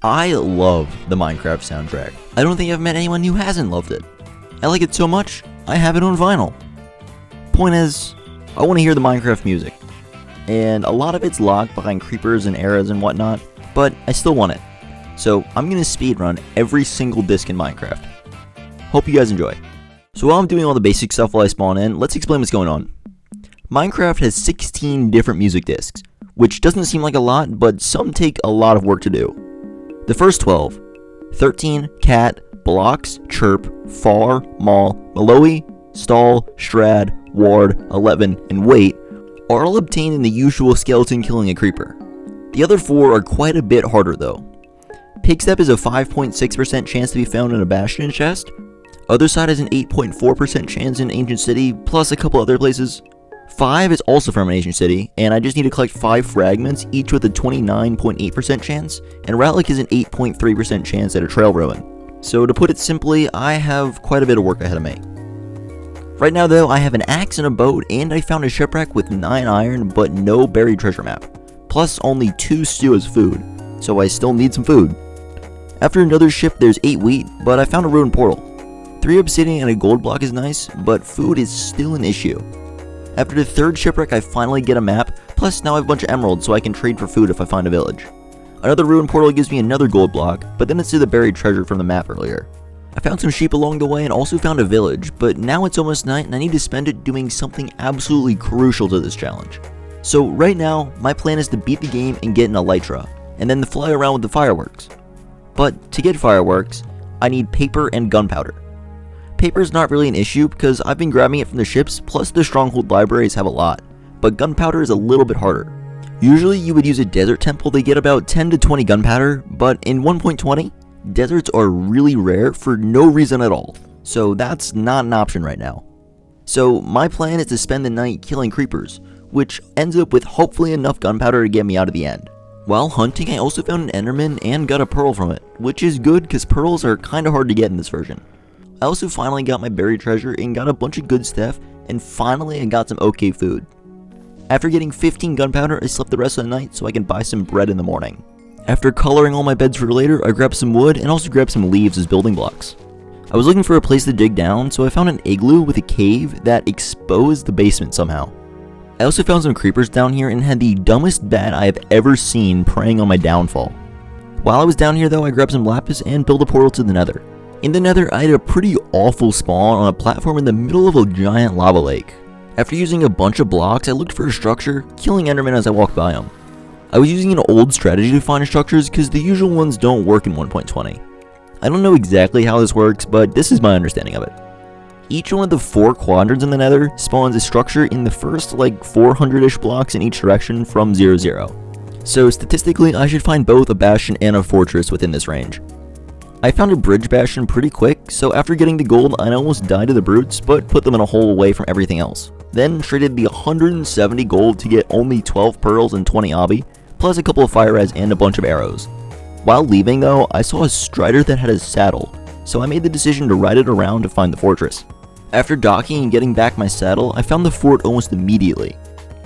I love the Minecraft soundtrack. I don't think I've met anyone who hasn't loved it. I like it so much, I have it on vinyl. Point is, I want to hear the Minecraft music. And a lot of it's locked behind creepers and arrows and whatnot, but I still want it. So I'm going to speedrun every single disc in Minecraft. Hope you guys enjoy. So while I'm doing all the basic stuff while I spawn in, let's explain what's going on. Minecraft has 16 different music discs, which doesn't seem like a lot, but some take a lot of work to do. The first 12, 13, cat, blocks, chirp, far, mall, Malloy, stall, strad, ward, 11, and wait are all obtained in the usual skeleton killing a creeper. The other 4 are quite a bit harder though. Pigstep is a 5.6% chance to be found in a bastion chest. Other side has an 8.4% chance in Ancient City, plus a couple other places. 5 is also from an Ancient City, and I just need to collect 5 fragments, each with a 29.8% chance, and Relic is an 8.3% chance at a trail ruin. So to put it simply, I have quite a bit of work ahead of me. Right now though, I have an axe and a boat, and I found a shipwreck with 9 iron, but no buried treasure map. Plus only 2 stew as food, so I still need some food. After another ship there's 8 wheat, but I found a ruined portal. 3 obsidian and a gold block is nice, but food is still an issue. After the 3rd shipwreck I finally get a map, plus now I have a bunch of emeralds so I can trade for food if I find a village. Another ruined portal gives me another gold block, but then it's to the buried treasure from the map earlier. I found some sheep along the way and also found a village, but now it's almost night and I need to spend it doing something absolutely crucial to this challenge. So right now, my plan is to beat the game and get an elytra, and then to fly around with the fireworks. But to get fireworks, I need paper and gunpowder. Paper is not really an issue because I've been grabbing it from the ships, plus the stronghold libraries have a lot, but gunpowder is a little bit harder. Usually you would use a desert temple to get about 10 to 20 gunpowder, but in 1.20, deserts are really rare for no reason at all, so that's not an option right now. So my plan is to spend the night killing creepers, which ends up with hopefully enough gunpowder to get me out of the end. While hunting I also found an enderman and got a pearl from it, which is good because pearls are kinda hard to get in this version. I also finally got my buried treasure and got a bunch of good stuff, and finally I got some okay food. After getting 15 gunpowder, I slept the rest of the night so I can buy some bread in the morning. After coloring all my beds for later, I grabbed some wood and also grabbed some leaves as building blocks. I was looking for a place to dig down, so I found an igloo with a cave that exposed the basement somehow. I also found some creepers down here and had the dumbest bat I have ever seen preying on my downfall. While I was down here though, I grabbed some lapis and built a portal to the nether. In the nether, I had a pretty awful spawn on a platform in the middle of a giant lava lake. After using a bunch of blocks, I looked for a structure, killing endermen as I walked by them. I was using an old strategy to find structures because the usual ones don't work in 1.20. I don't know exactly how this works, but this is my understanding of it. Each one of the 4 quadrants in the nether spawns a structure in the first 400-ish blocks in each direction from 0, 0. So statistically, I should find both a bastion and a fortress within this range. I found a bridge bastion pretty quick, so after getting the gold I almost died to the brutes, but put them in a hole away from everything else. Then traded the 170 gold to get only 12 pearls and 20 obby, plus a couple of fire res and a bunch of arrows. While leaving though, I saw a strider that had a saddle, so I made the decision to ride it around to find the fortress. After docking and getting back my saddle, I found the fort almost immediately.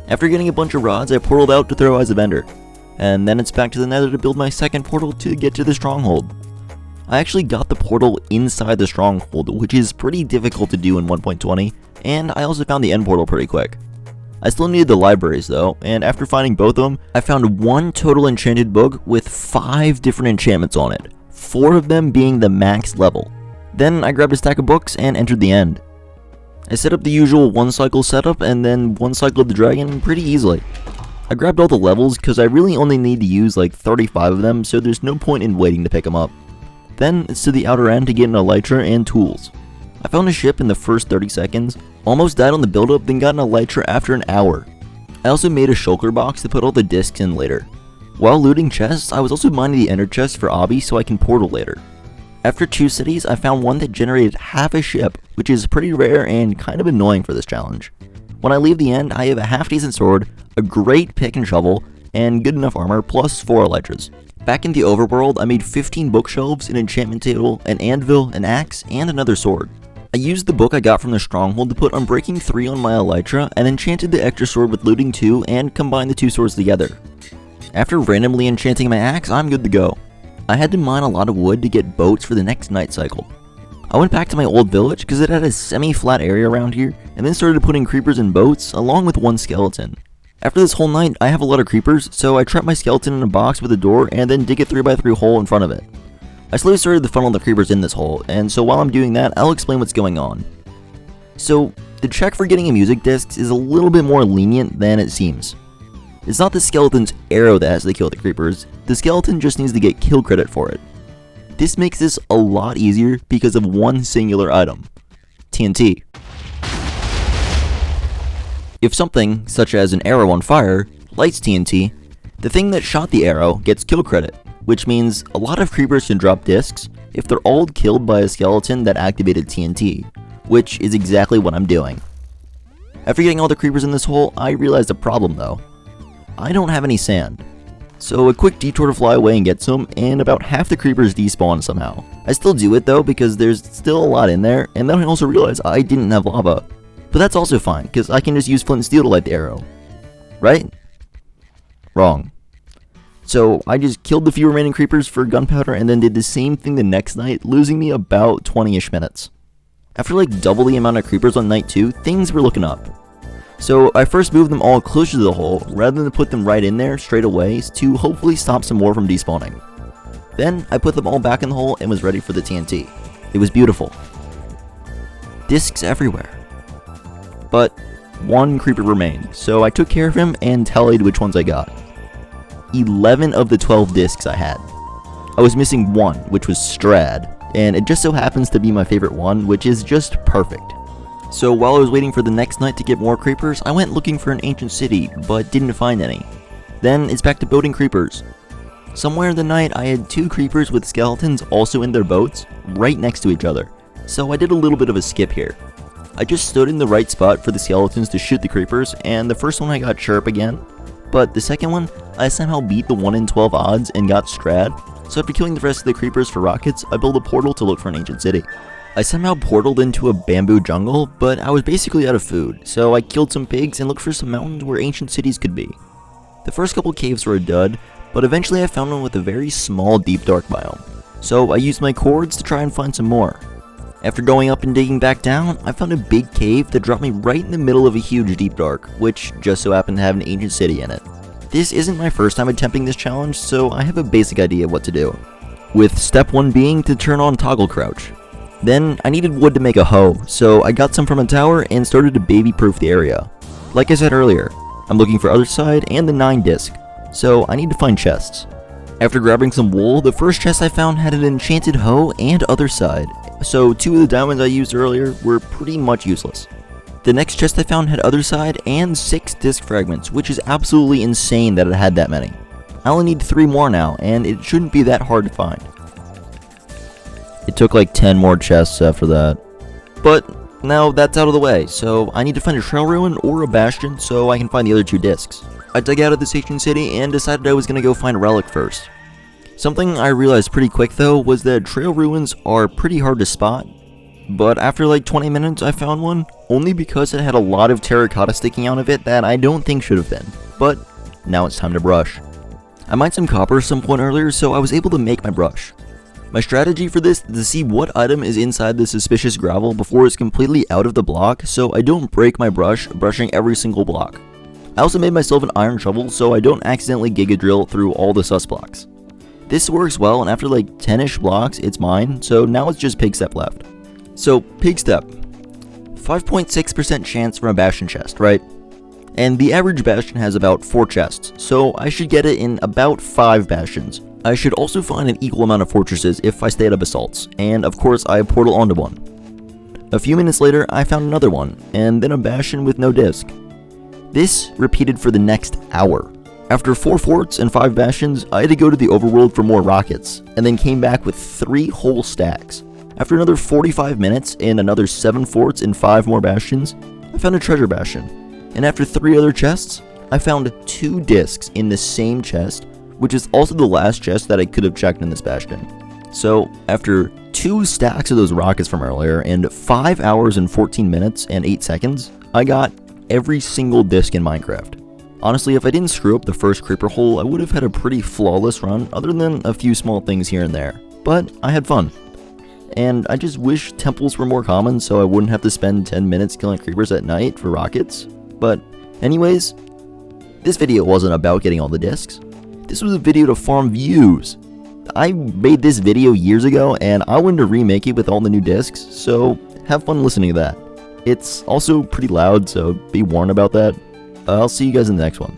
After getting a bunch of rods, I portaled out to throw Eyes of Ender, and then it's back to the nether to build my second portal to get to the stronghold. I actually got the portal inside the stronghold, which is pretty difficult to do in 1.20, and I also found the end portal pretty quick. I still needed the libraries though, and after finding both of them, I found one total enchanted book with 5 different enchantments on it, 4 of them being the max level. Then I grabbed a stack of books and entered the end. I set up the usual 1 cycle setup and then 1 cycle of the dragon pretty easily. I grabbed all the levels because I really only need to use 35 of them, so there's no point in waiting to pick them up. Then it's to the outer end to get an elytra and tools. I found a ship in the first 30 seconds, almost died on the build up, then got an elytra after an hour. I also made a shulker box to put all the discs in later. While looting chests, I was also mining the ender chest for obby so I can portal later. After 2 cities, I found one that generated half a ship, which is pretty rare and kind of annoying for this challenge. When I leave the end, I have a half decent sword, a great pick and shovel, and good enough armor, plus 4 elytras. Back in the overworld, I made 15 bookshelves, an enchantment table, an anvil, an axe, and another sword. I used the book I got from the stronghold to put Unbreaking 3 on my elytra and enchanted the extra sword with Looting 2 and combined the 2 swords together. After randomly enchanting my axe, I'm good to go. I had to mine a lot of wood to get boats for the next night cycle. I went back to my old village because it had a semi-flat area around here, and then started putting creepers in boats along with one skeleton. After this whole night, I have a lot of creepers, so I trap my skeleton in a box with a door and then dig a 3x3 hole in front of it. I slowly started to funnel the creepers in this hole, and so while I'm doing that, I'll explain what's going on. So, the check for getting a music disc is a little bit more lenient than it seems. It's not the skeleton's arrow that has to kill the creepers, the skeleton just needs to get kill credit for it. This makes this a lot easier because of one singular item: TNT. If something, such as an arrow on fire, lights TNT, the thing that shot the arrow gets kill credit, which means a lot of creepers can drop discs if they're all killed by a skeleton that activated TNT, which is exactly what I'm doing. After getting all the creepers in this hole, I realized a problem though. I don't have any sand. So a quick detour to fly away and get some, and about half the creepers despawn somehow. I still do it though because there's still a lot in there, and then I also realized I didn't have lava. But that's also fine, because I can just use flint and steel to light the arrow. Right? Wrong. So I just killed the few remaining creepers for gunpowder and then did the same thing the next night, losing me about 20-ish minutes. After like double the amount of creepers on night 2, things were looking up. So I first moved them all closer to the hole, rather than put them right in there straight away to hopefully stop some more from despawning. Then I put them all back in the hole and was ready for the TNT. It was beautiful. Discs everywhere. But one creeper remained, so I took care of him and tallied which ones I got. 11 of the 12 discs I had. I was missing one, which was Strad, and it just so happens to be my favorite one, which is just perfect. So while I was waiting for the next night to get more creepers, I went looking for an ancient city, but didn't find any. Then it's back to boating creepers. Somewhere in the night I had 2 creepers with skeletons also in their boats, right next to each other, so I did a little bit of a skip here. I just stood in the right spot for the skeletons to shoot the creepers, and the first one I got chirp again, but the second one, I somehow beat the 1 in 12 odds and got strad, so after killing the rest of the creepers for rockets, I built a portal to look for an ancient city. I somehow portaled into a bamboo jungle, but I was basically out of food, so I killed some pigs and looked for some mountains where ancient cities could be. The first couple caves were a dud, but eventually I found one with a very small deep dark biome, so I used my cords to try and find some more. After going up and digging back down, I found a big cave that dropped me right in the middle of a huge deep dark, which just so happened to have an ancient city in it. This isn't my first time attempting this challenge, so I have a basic idea of what to do, with step 1 being to turn on toggle crouch. Then I needed wood to make a hoe, so I got some from a tower and started to baby-proof the area. Like I said earlier, I'm looking for other side and the 9 disc, so I need to find chests. After grabbing some wool, the first chest I found had an enchanted hoe and other side, so 2 of the diamonds I used earlier were pretty much useless. The next chest I found had other side and 6 disc fragments, which is absolutely insane that it had that many. I only need 3 more now, and it shouldn't be that hard to find. It took like 10 more chests after that. But now that's out of the way, so I need to find a trail ruin or a bastion so I can find the other 2 discs. I dug out of this ancient city and decided I was going to go find a relic first. Something I realized pretty quick though was that trail ruins are pretty hard to spot, but after like 20 minutes I found one, only because it had a lot of terracotta sticking out of it that I don't think should have been, but now it's time to brush. I mined some copper some point earlier, so I was able to make my brush. My strategy for this is to see what item is inside the suspicious gravel before it's completely out of the block, so I don't break my brush brushing every single block. I also made myself an iron shovel so I don't accidentally giga drill through all the sus blocks. This works well, and after like 10ish blocks, it's mine, so now it's just pig step left. So, pig step. 5.6% chance from a bastion chest, right? And the average bastion has about 4 chests, so I should get it in about 5 bastions. I should also find an equal amount of fortresses if I stay out of basalts, and of course I portal onto one. A few minutes later, I found another one, and then a bastion with no disc. This repeated for the next hour. After 4 forts and 5 bastions, I had to go to the overworld for more rockets, and then came back with 3 whole stacks. After another 45 minutes and another 7 forts and 5 more bastions, I found a treasure bastion, and after 3 other chests, I found 2 discs in the same chest, which is also the last chest that I could have checked in this bastion. So, after 2 stacks of those rockets from earlier, and 5 hours and 14 minutes and 8 seconds, I got every single disc in Minecraft. Honestly, if I didn't screw up the first creeper hole, I would have had a pretty flawless run, other than a few small things here and there. But I had fun. And I just wish temples were more common so I wouldn't have to spend 10 minutes killing creepers at night for rockets. But anyways, this video wasn't about getting all the discs. This was a video to farm views. I made this video years ago and I wanted to remake it with all the new discs, so have fun listening to that. It's also pretty loud, so be warned about that. I'll see you guys in the next one.